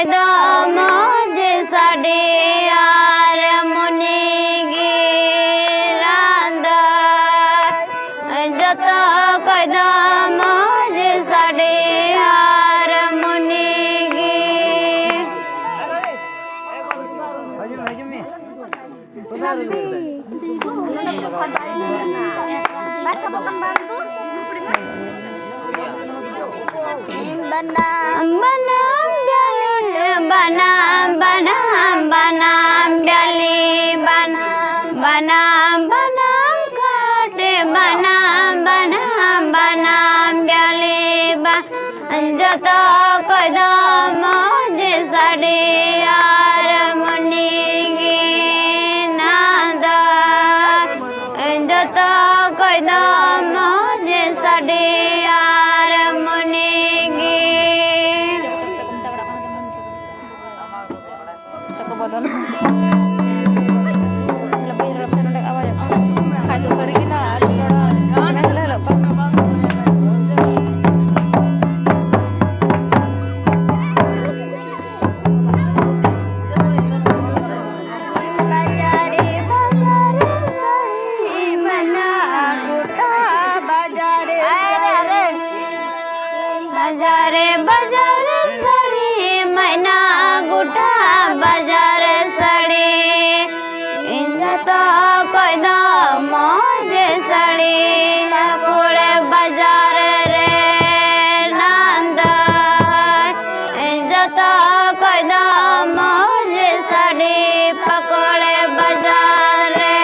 कदम जे साडे यार मुनि गिरांद जत कदम जे साडे यार मुनि बनाम डाली बनाम काटे बनाम डाली जत कदम जे साडे यार मुनि गिनांद जत कदम जे साडे यार मुनि बाजार सड़ी मैना गुटा बाजार सड़ी जत कदम जे सड़ी पुरे बाजार रे नंद जत कदम जे सड़ी पकोड़े बाजार रे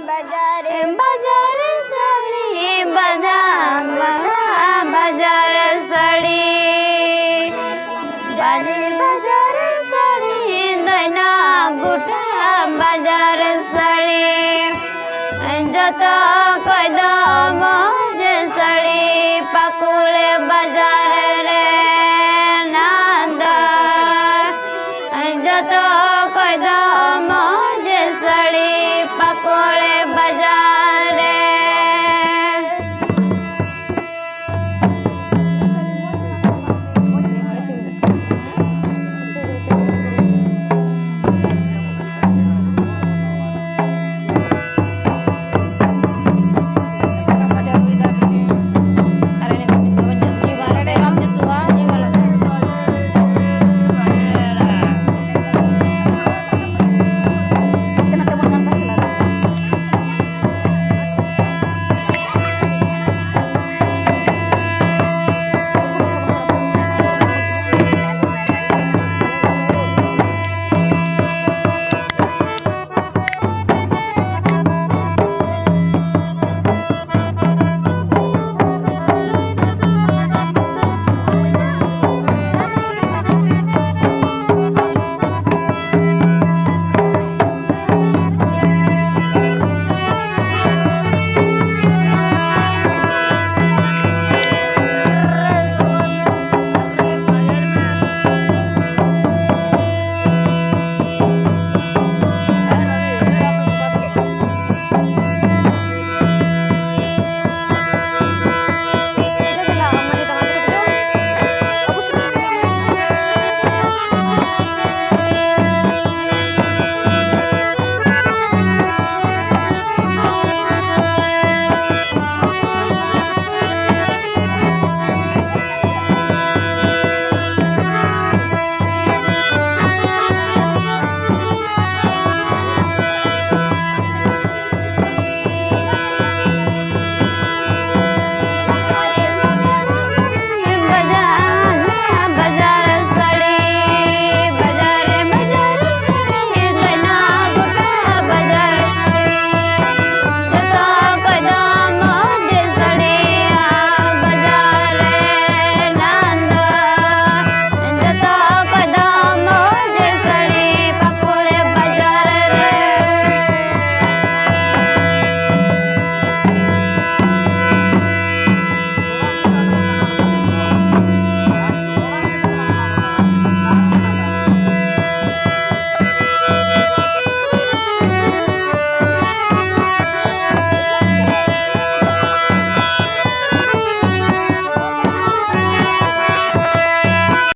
बाजार सड़ी बाजार सड़ी बाजार सड़ी दैना गुटा बाजार सड़ी जत कदम जे सड़ी पकुड़े बाजार रे